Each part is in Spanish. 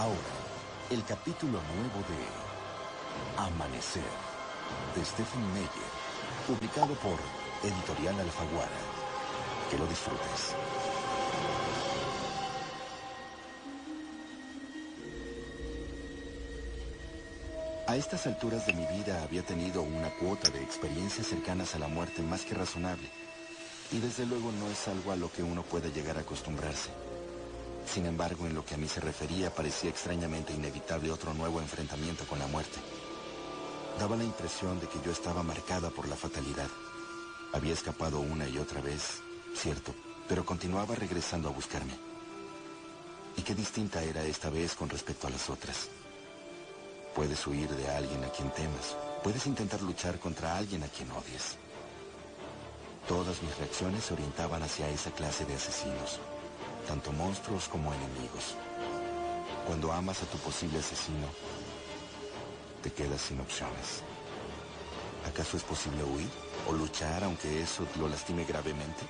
Ahora, el capítulo nuevo de Amanecer, de Stephen Meyer, publicado por Editorial Alfaguara. Que lo disfrutes. A estas alturas de mi vida había tenido una cuota de experiencias cercanas a la muerte más que razonable, y desde luego no es algo a lo que uno puede llegar a acostumbrarse. Sin embargo, en lo que a mí se refería, parecía extrañamente inevitable otro nuevo enfrentamiento con la muerte. Daba la impresión de que yo estaba marcada por la fatalidad. Había escapado una y otra vez, cierto, pero continuaba regresando a buscarme. Y qué distinta era esta vez con respecto a las otras. Puedes huir de alguien a quien temas. Puedes intentar luchar contra alguien a quien odies. Todas mis reacciones se orientaban hacia esa clase de asesinos, tanto monstruos como enemigos. Cuando amas a tu posible asesino, te quedas sin opciones. ¿Acaso es posible huir o luchar aunque eso lo lastime gravemente?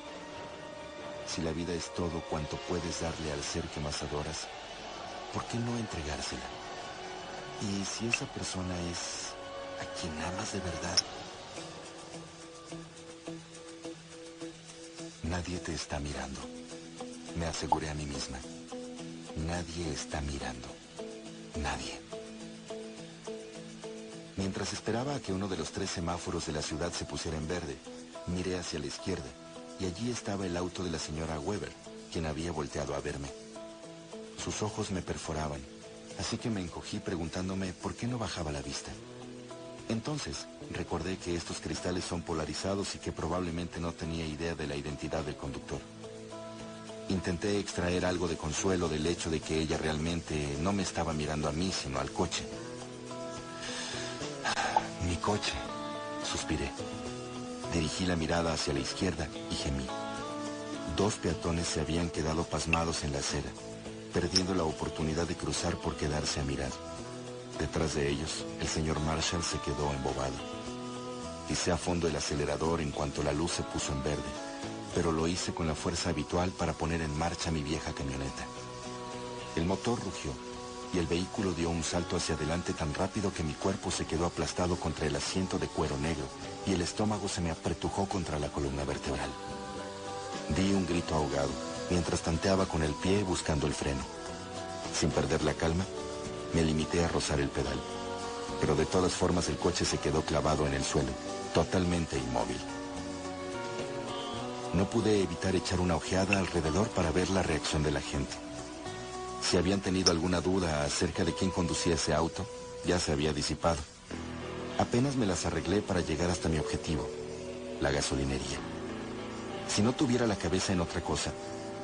Si la vida es todo cuanto puedes darle al ser que más adoras, ¿por qué no entregársela? Y si esa persona es a quien amas de verdad, nadie te está mirando. Me aseguré a mí misma. Nadie está mirando. Nadie. Mientras esperaba a que uno de los 3 semáforos de la ciudad se pusiera en verde, miré hacia la izquierda, y allí estaba el auto de la señora Weber, quien había volteado a verme. Sus ojos me perforaban, así que me encogí preguntándome por qué no bajaba la vista. Entonces, recordé que estos cristales son polarizados y que probablemente no tenía idea de la identidad del conductor. Intenté extraer algo de consuelo del hecho de que ella realmente no me estaba mirando a mí, sino al coche. Mi coche, suspiré. Dirigí la mirada hacia la izquierda y gemí. 2 peatones se habían quedado pasmados en la acera, perdiendo la oportunidad de cruzar por quedarse a mirar. Detrás de ellos, el señor Marshall se quedó embobado. Pisé a fondo el acelerador en cuanto la luz se puso en verde, pero lo hice con la fuerza habitual para poner en marcha mi vieja camioneta. El motor rugió, y el vehículo dio un salto hacia adelante tan rápido que mi cuerpo se quedó aplastado contra el asiento de cuero negro, y el estómago se me apretujó contra la columna vertebral. Di un grito ahogado, mientras tanteaba con el pie buscando el freno. Sin perder la calma, me limité a rozar el pedal, pero de todas formas el coche se quedó clavado en el suelo, totalmente inmóvil. No pude evitar echar una ojeada alrededor para ver la reacción de la gente. Si habían tenido alguna duda acerca de quién conducía ese auto, ya se había disipado. Apenas me las arreglé para llegar hasta mi objetivo, la gasolinería. Si no tuviera la cabeza en otra cosa,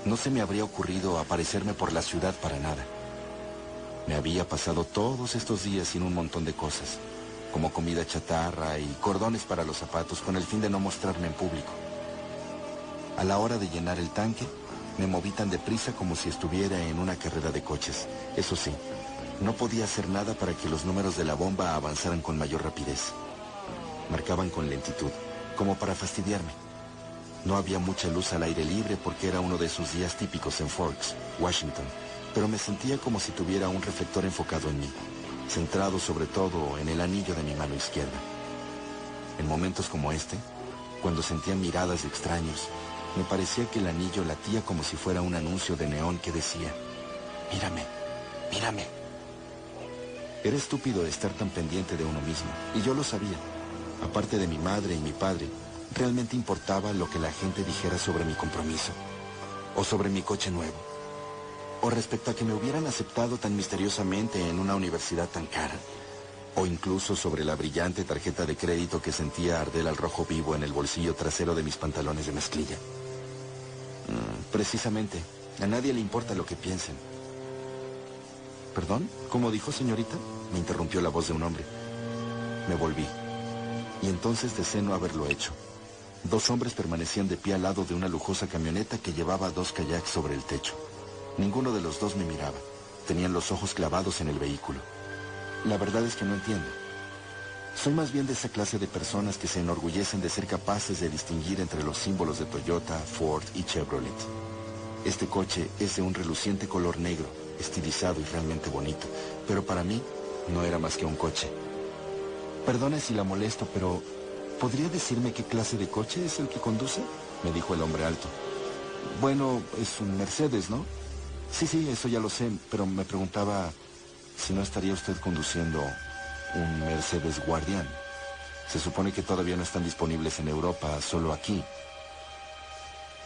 no se me habría ocurrido aparecerme por la ciudad para nada. Me había pasado todos estos días sin un montón de cosas, como comida chatarra y cordones para los zapatos con el fin de no mostrarme en público. A la hora de llenar el tanque, me moví tan deprisa como si estuviera en una carrera de coches. Eso sí, no podía hacer nada para que los números de la bomba avanzaran con mayor rapidez. Marcaban con lentitud, como para fastidiarme. No había mucha luz al aire libre porque era uno de esos días típicos en Forks, Washington, pero me sentía como si tuviera un reflector enfocado en mí, centrado sobre todo en el anillo de mi mano izquierda. En momentos como este, cuando sentía miradas de extraños, me parecía que el anillo latía como si fuera un anuncio de neón que decía: «Mírame, mírame». Era estúpido estar tan pendiente de uno mismo, y yo lo sabía. Aparte de mi madre y mi padre, realmente importaba lo que la gente dijera sobre mi compromiso, o sobre mi coche nuevo, o respecto a que me hubieran aceptado tan misteriosamente en una universidad tan cara, o incluso sobre la brillante tarjeta de crédito que sentía arder al rojo vivo en el bolsillo trasero de mis pantalones de mezclilla. Precisamente, a nadie le importa lo que piensen. ¿Perdón? ¿Cómo dijo, señorita?, me interrumpió la voz de un hombre. Me volví, y entonces deseé no haberlo hecho. 2 hombres permanecían de pie al lado de una lujosa camioneta que llevaba 2 kayaks sobre el techo. Ninguno de los 2 me miraba. Tenían los ojos clavados en el vehículo. La verdad es que no entiendo. Soy más bien de esa clase de personas que se enorgullecen de ser capaces de distinguir entre los símbolos de Toyota, Ford y Chevrolet. Este coche es de un reluciente color negro, estilizado y realmente bonito, pero para mí no era más que un coche. Perdone si la molesto, pero ¿podría decirme qué clase de coche es el que conduce?, me dijo el hombre alto. Bueno, es un Mercedes, ¿no? Sí, eso ya lo sé, pero me preguntaba si no estaría usted conduciendo un Mercedes Guardián. Se supone que todavía no están disponibles en Europa, solo aquí.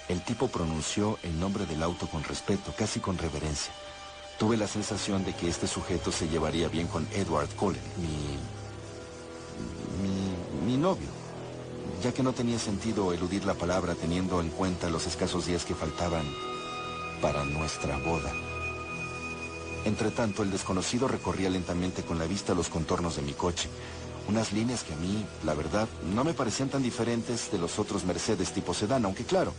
El tipo pronunció el nombre del auto con respeto, casi con reverencia. Tuve la sensación de que este sujeto se llevaría bien con Edward Cullen, mi novio, ya que no tenía sentido eludir la palabra teniendo en cuenta los escasos días que faltaban para nuestra boda. Entretanto, el desconocido recorría lentamente con la vista los contornos de mi coche. Unas líneas que a mí, la verdad, no me parecían tan diferentes de los otros Mercedes tipo sedán, aunque claro,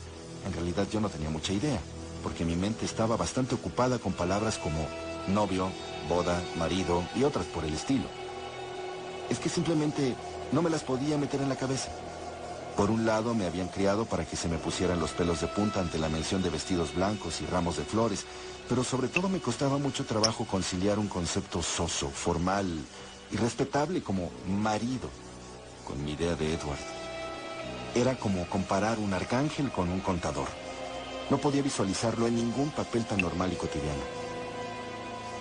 en realidad yo no tenía mucha idea, porque mi mente estaba bastante ocupada con palabras como novio, boda, marido y otras por el estilo. Es que simplemente no me las podía meter en la cabeza. Por un lado, me habían criado para que se me pusieran los pelos de punta ante la mención de vestidos blancos y ramos de flores, pero sobre todo me costaba mucho trabajo conciliar un concepto soso, formal y respetable como marido con mi idea de Edward. Era como comparar un arcángel con un contador. No podía visualizarlo en ningún papel tan normal y cotidiano.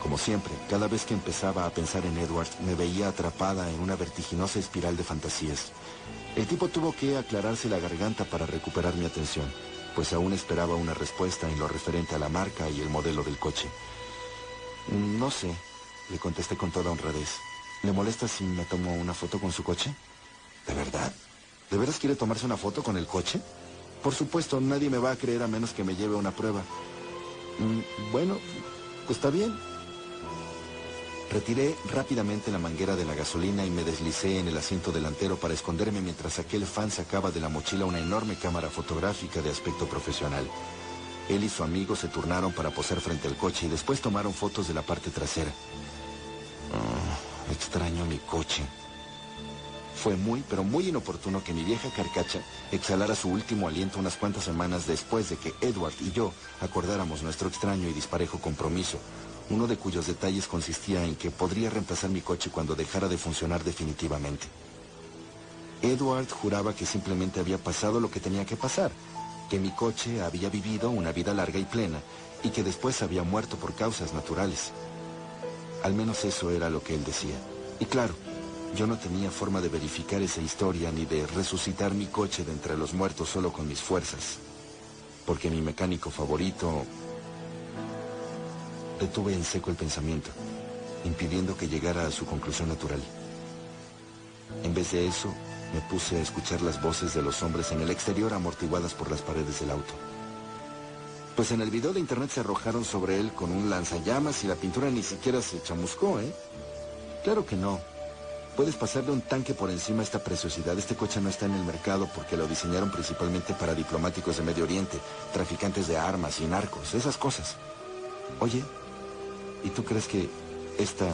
Como siempre, cada vez que empezaba a pensar en Edward, me veía atrapada en una vertiginosa espiral de fantasías. El tipo tuvo que aclararse la garganta para recuperar mi atención, pues aún esperaba una respuesta en lo referente a la marca y el modelo del coche. No sé, le contesté con toda honradez. ¿Le molesta si me tomo una foto con su coche? ¿De verdad? ¿De veras quiere tomarse una foto con el coche? Por supuesto, nadie me va a creer a menos que me lleve una prueba. Bueno, pues está bien. Retiré rápidamente la manguera de la gasolina y me deslicé en el asiento delantero para esconderme mientras aquel fan sacaba de la mochila una enorme cámara fotográfica de aspecto profesional. Él y su amigo se turnaron para posar frente al coche y después tomaron fotos de la parte trasera. Extraño mi coche. Fue muy, pero muy inoportuno que mi vieja carcacha exhalara su último aliento unas cuantas semanas después de que Edward y yo acordáramos nuestro extraño y disparejo compromiso, uno de cuyos detalles consistía en que podría reemplazar mi coche cuando dejara de funcionar definitivamente. Edward juraba que simplemente había pasado lo que tenía que pasar, que mi coche había vivido una vida larga y plena y que después había muerto por causas naturales. Al menos eso era lo que él decía. Y claro, yo no tenía forma de verificar esa historia ni de resucitar mi coche de entre los muertos solo con mis fuerzas, porque mi mecánico favorito... Detuve en seco el pensamiento, impidiendo que llegara a su conclusión natural. En vez de eso, me puse a escuchar las voces de los hombres en el exterior amortiguadas por las paredes del auto. Pues en el video de internet se arrojaron sobre él con un lanzallamas y la pintura ni siquiera se chamuscó, ¿eh? Claro que no. Puedes pasarle un tanque por encima a esta preciosidad. Este coche no está en el mercado porque lo diseñaron principalmente para diplomáticos de Medio Oriente, traficantes de armas y narcos, esas cosas. Oye, ¿y tú crees que esta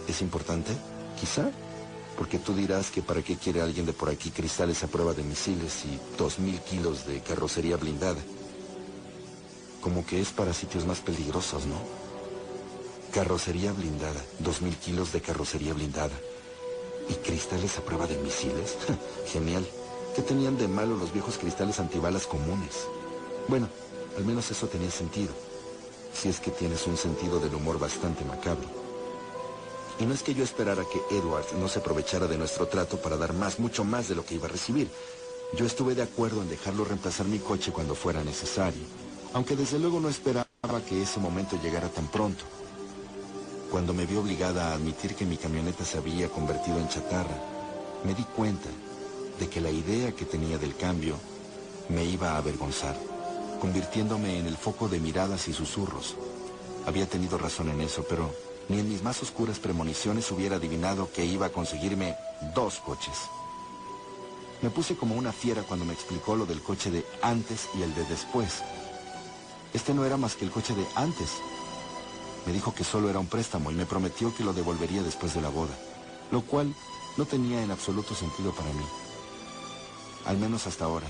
es importante? Quizá, porque tú dirás que para qué quiere alguien de por aquí cristales a prueba de misiles y 2000 kilos de carrocería blindada. Como que es para sitios más peligrosos, ¿no? Carrocería blindada, 2000 kilos de carrocería blindada. ¿Y cristales a prueba de misiles? Genial. ¿Qué tenían de malo los viejos cristales antibalas comunes? Bueno, al menos eso tenía sentido. Si es que tienes un sentido del humor bastante macabro. Y no es que yo esperara que Edward no se aprovechara de nuestro trato para dar más, mucho más de lo que iba a recibir. Yo estuve de acuerdo en dejarlo reemplazar mi coche cuando fuera necesario, aunque desde luego no esperaba que ese momento llegara tan pronto. Cuando me vi obligada a admitir que mi camioneta se había convertido en chatarra, me di cuenta de que la idea que tenía del cambio me iba a avergonzar, convirtiéndome en el foco de miradas y susurros. Había tenido razón en eso, pero ni en mis más oscuras premoniciones hubiera adivinado que iba a conseguirme 2 coches. Me puse como una fiera cuando me explicó lo del coche de antes y el de después. Este no era más que el coche de antes. Me dijo que solo era un préstamo y me prometió que lo devolvería después de la boda, lo cual no tenía en absoluto sentido para mí. Al menos hasta ahora.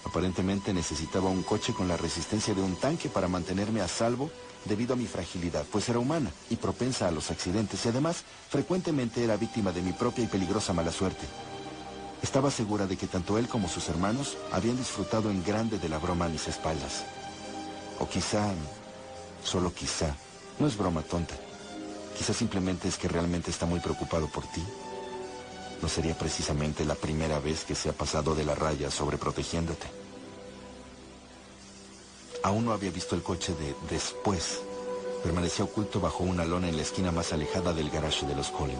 Aparentemente necesitaba un coche con la resistencia de un tanque para mantenerme a salvo debido a mi fragilidad, pues era humana y propensa a los accidentes y además frecuentemente era víctima de mi propia y peligrosa mala suerte. Estaba segura de que tanto él como sus hermanos habían disfrutado en grande de la broma a mis espaldas. O quizá, solo quizá, no es broma tonta. Quizá simplemente es que realmente está muy preocupado por ti. No sería precisamente la primera vez que se ha pasado de la raya sobreprotegiéndote. Aún no había visto el coche de después. Permanecía oculto bajo una lona en la esquina más alejada del garaje de los Collin.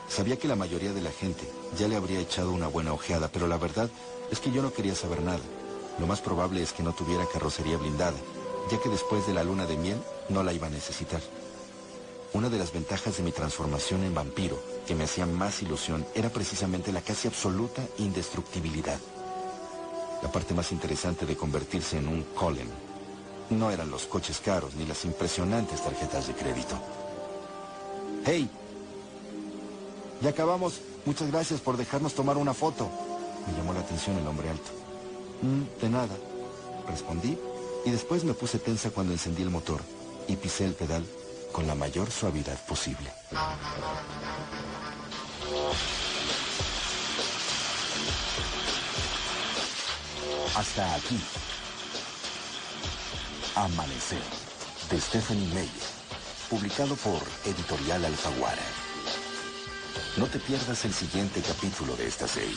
Sabía que la mayoría de la gente ya le habría echado una buena ojeada, pero la verdad es que yo no quería saber nada. Lo más probable es que no tuviera carrocería blindada, ya que después de la luna de miel no la iba a necesitar. Una de las ventajas de mi transformación en vampiro, que me hacía más ilusión, era precisamente la casi absoluta indestructibilidad. La parte más interesante de convertirse en un Cullen no eran los coches caros ni las impresionantes tarjetas de crédito. ¡Hey! Ya acabamos. Muchas gracias por dejarnos tomar una foto. Me llamó la atención el hombre alto. De nada, respondí, y después me puse tensa cuando encendí el motor y pisé el pedal con la mayor suavidad posible. Hasta aquí. Amanecer, de Stephanie Meyer, publicado por Editorial Alfaguara. No te pierdas el siguiente capítulo de esta serie.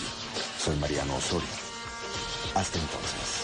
Soy Mariano Osorio. Hasta entonces.